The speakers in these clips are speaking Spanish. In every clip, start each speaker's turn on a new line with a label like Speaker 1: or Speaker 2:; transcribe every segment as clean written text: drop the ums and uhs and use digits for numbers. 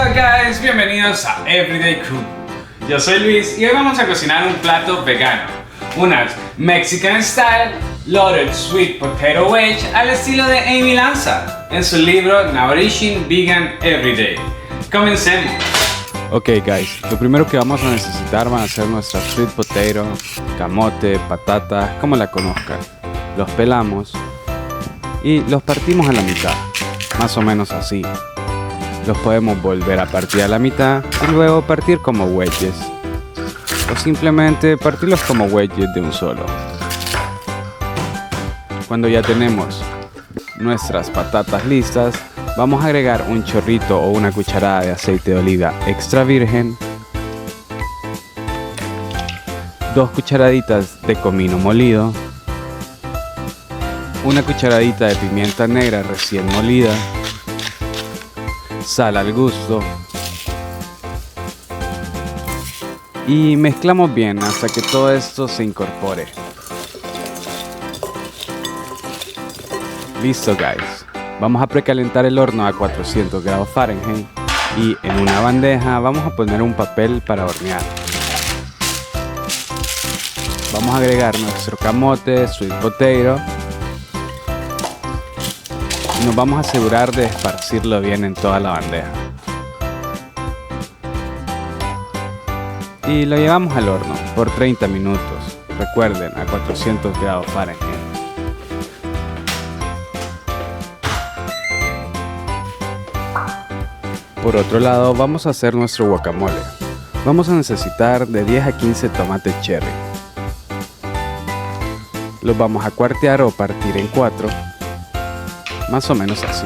Speaker 1: Hello guys, bienvenidos a Everyday Cook. Yo soy Luis y hoy vamos a cocinar un plato vegano, unas Mexican Style Loaded Sweet Potato Wedge al estilo de Amy Lanza en su libro Nourishing Vegan Everyday. Comencemos.
Speaker 2: Ok guys, lo primero que vamos a necesitar van a ser nuestras sweet potato, camote, patata, como la conozcan. Los pelamos y los partimos a la mitad, más o menos así. Los podemos volver a partir a la mitad y luego partir como wedges, o simplemente partirlos como wedges de un solo. Cuando ya tenemos nuestras patatas listas, vamos a agregar un chorrito o una cucharada de aceite de oliva extra virgen, 2 cucharaditas de comino molido, una cucharadita de pimienta negra recién molida, sal al gusto y mezclamos bien hasta que todo esto se incorpore. Listo guys, vamos a precalentar el horno a 400 grados Fahrenheit y en una bandeja vamos a poner un papel para hornear. Vamos a agregar nuestro camote, sweet potato. Nos vamos a asegurar de esparcirlo bien en toda la bandeja. Y lo llevamos al horno por 30 minutos. Recuerden, a 400 grados Fahrenheit. Por otro lado, vamos a hacer nuestro guacamole. Vamos a necesitar de 10 a 15 tomates cherry. Los vamos a cuartear o partir en 4. Más o menos así.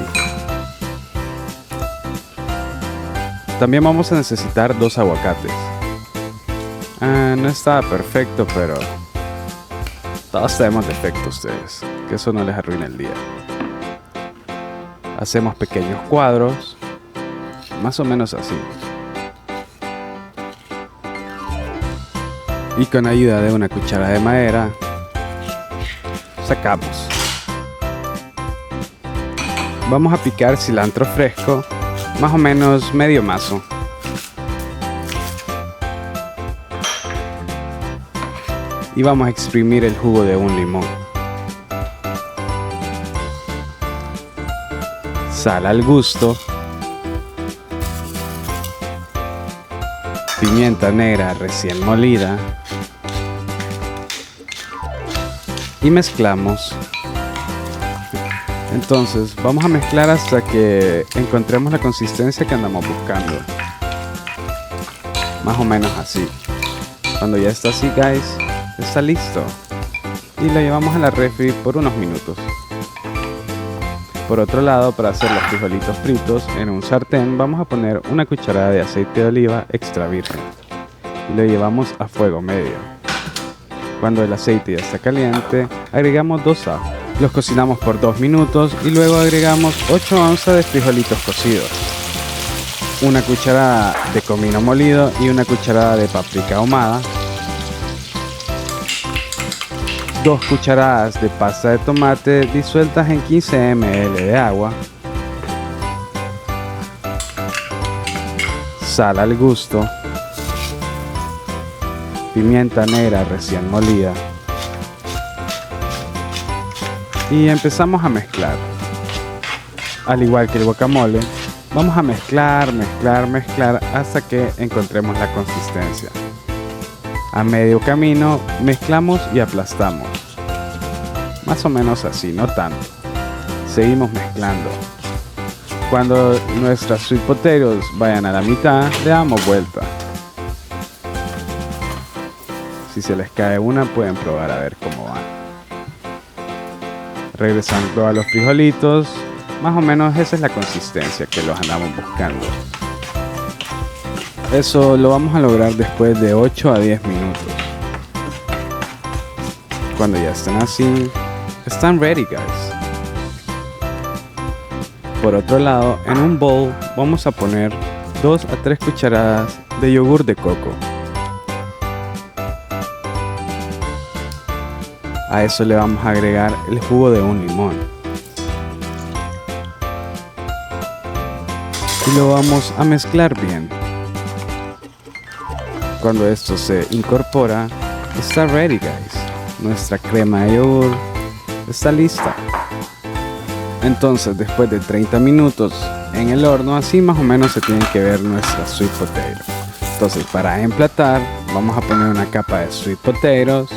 Speaker 2: También vamos a necesitar 2 aguacates. No estaba perfecto, pero todos tenemos defectos ustedes, que eso no les arruine el día. Hacemos pequeños cuadros, más o menos así. Y con ayuda de una cuchara de madera, sacamos. Vamos a picar cilantro fresco, más o menos medio mazo. Y vamos a exprimir el jugo de un limón. Sal al gusto. Pimienta negra recién molida. Y mezclamos. Entonces vamos a mezclar hasta que encontremos la consistencia que andamos buscando. Más o menos así. Cuando ya está así guys, está listo. Y lo llevamos a la refri por unos minutos. Por otro lado, para hacer los frijolitos fritos, en un sartén vamos a poner una cucharada de aceite de oliva extra virgen. Y lo llevamos a fuego medio. Cuando el aceite ya está caliente, agregamos 2 ajos. Los cocinamos por 2 minutos y luego agregamos 8 onzas de frijolitos cocidos, una cucharada de comino molido y una cucharada de paprika ahumada, 2 cucharadas de pasta de tomate disueltas en 15 ml de agua, sal al gusto, pimienta negra recién molida. Y empezamos a mezclar. Al igual que el guacamole, vamos a mezclar hasta que encontremos la consistencia. A medio camino mezclamos y aplastamos. Más o menos así, no tanto. Seguimos mezclando. Cuando nuestras sweet potatoes vayan a la mitad, le damos vuelta. Si se les cae una, pueden probar a ver cómo va. Regresando a los frijolitos, más o menos esa es la consistencia que los andamos buscando. Eso lo vamos a lograr después de 8 a 10 minutos. Cuando ya estén así, están ready guys. Por otro lado, en un bowl vamos a poner 2 a 3 cucharadas de yogur de coco. A eso le vamos a agregar el jugo de un limón. y lo vamos a mezclar bien. Cuando esto se incorpora, está ready, guys. Nuestra crema de yogur está lista. Entonces, después de 30 minutos en el horno, así más o menos se tiene que ver nuestra sweet potato. Entonces, para emplatar, vamos a poner una capa de sweet potatoes,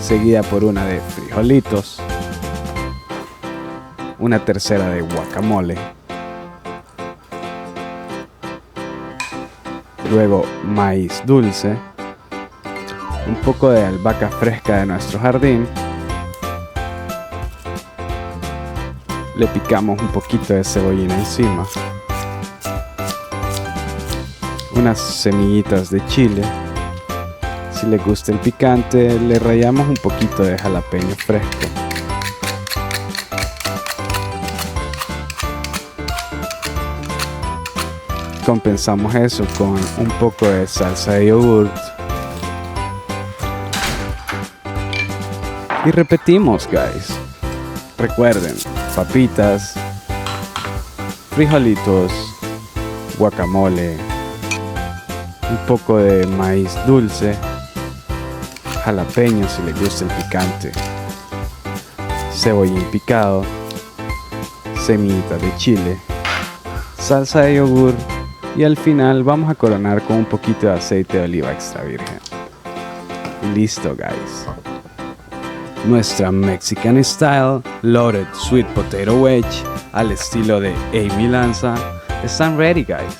Speaker 2: seguida por una de frijolitos, una tercera de guacamole, luego maíz dulce, un poco de albahaca fresca de nuestro jardín, le picamos un poquito de cebollina encima, unas semillitas de chile, si le gusta el picante le rallamos un poquito de jalapeño fresco, compensamos eso con un poco de salsa de yogurt y repetimos, guys. Recuerden, papitas, frijolitos, guacamole, un poco de maíz dulce, jalapeño si les gusta el picante, cebollín picado, semillitas de chile, salsa de yogur y al final vamos a coronar con un poquito de aceite de oliva extra virgen. Y listo, guys. Nuestra Mexican Style Loaded Sweet Potato Wedge al estilo de Amy Lanza están ready, guys.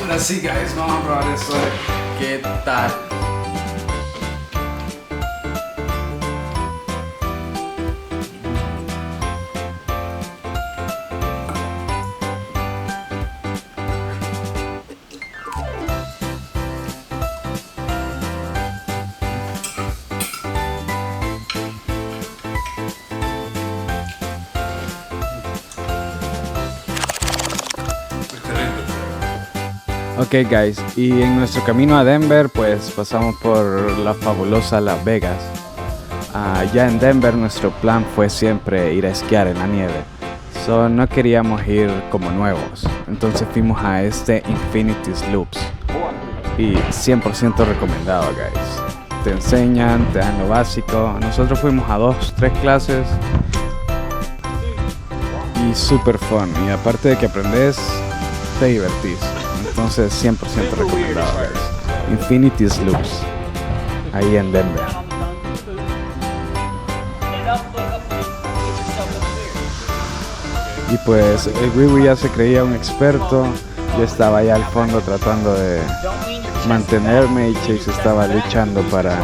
Speaker 2: Ahora sí, guys, vamos a probar esto. ¿Qué tal? Ok, guys, y en nuestro camino a Denver pues pasamos por la fabulosa Las Vegas. Ya en Denver nuestro plan fue siempre ir a esquiar en la nieve, no queríamos ir como nuevos, entonces fuimos a este Infinity Loops y 100% recomendado, guys. Te enseñan, te dan lo básico. Nosotros fuimos a 2-3 clases y super fun, y aparte de que aprendes, te divertís. Entonces 100% recomendado, guys. Infinity Loops, ahí en Denver. Y pues el Wiwi ya se creía un experto. Yo estaba allá al fondo tratando de mantenerme y Chase estaba luchando para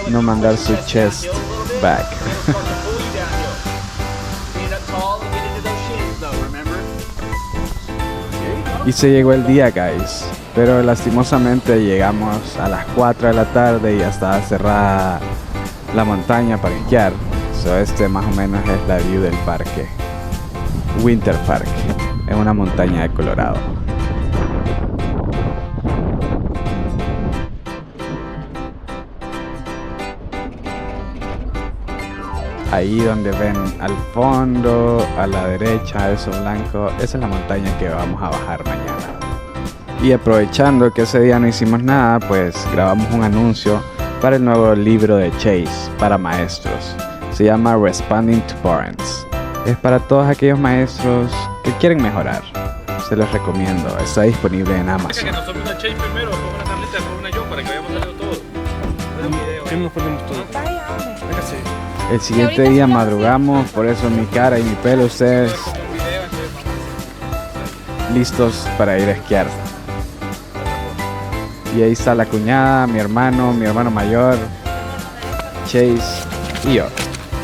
Speaker 2: no mandar su chest back. Y se llegó el día, guys, pero lastimosamente llegamos a las 4 de la tarde y ya estaba cerrada la montaña para esquiar. Este más o menos es la view del parque Winter Park, en una montaña de Colorado. Ahí donde ven al fondo, a la derecha, eso blanco, esa es la montaña que vamos a bajar mañana. Y aprovechando que ese día no hicimos nada, pues grabamos un anuncio para el nuevo libro de Chase para maestros. Se llama Responding to Parents. Es para todos aquellos maestros que quieren mejorar. Se los recomiendo, está disponible en Amazon.
Speaker 3: Que nos tome una Chase primero, después una Carlita, después una yo, para que vayamos saliendo todos. ¿Qué nos ponemos todos?
Speaker 2: El siguiente día madrugamos, por eso mi cara y mi pelo, ustedes listos para ir a esquiar. Y ahí está la cuñada, mi hermano mayor, Chase y yo.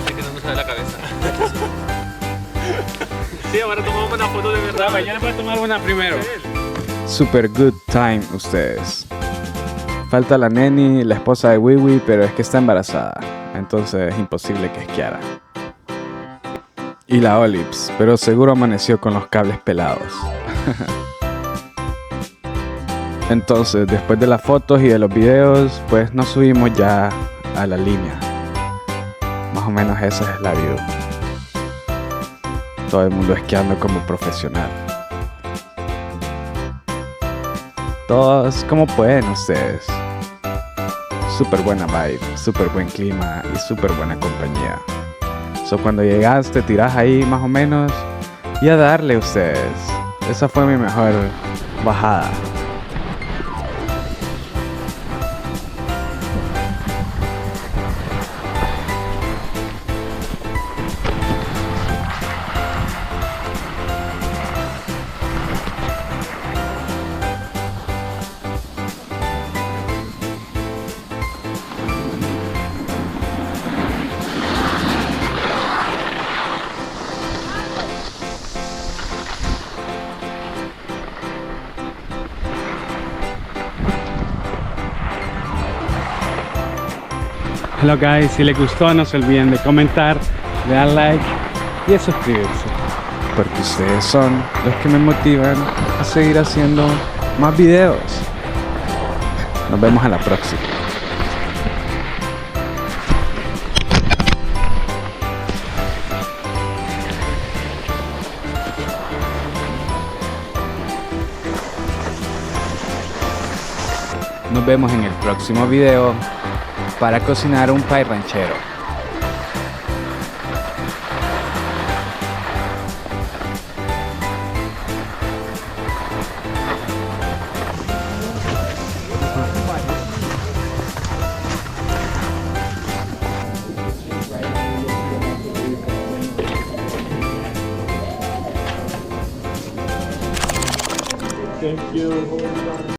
Speaker 3: Es que no me sale la cabeza. Sí, ahora tomamos una foto de verdad.
Speaker 1: Mañana puedes tomar una primero.
Speaker 2: Super good time ustedes. Falta la neni, la esposa de Wiwi, pero es que está embarazada, entonces es imposible que esquiara. Y la Olips, pero seguro amaneció con los cables pelados. Entonces, después de las fotos y de los videos, pues nos subimos ya a la línea. Más o menos esa es la view. Todo el mundo esquiando como profesional. Todos como pueden ustedes. Súper buena vibe, súper buen clima y súper buena compañía. So, cuando llegas te tiras ahí más o menos y a darle ustedes. Esa fue mi mejor bajada.
Speaker 4: Hello guys, si les gustó no se olviden de comentar, de dar like y de suscribirse.
Speaker 2: Porque ustedes son los que me motivan a seguir haciendo más videos. Nos vemos a la próxima. Nos vemos en el próximo video para cocinar un pay ranchero.
Speaker 3: Thank you.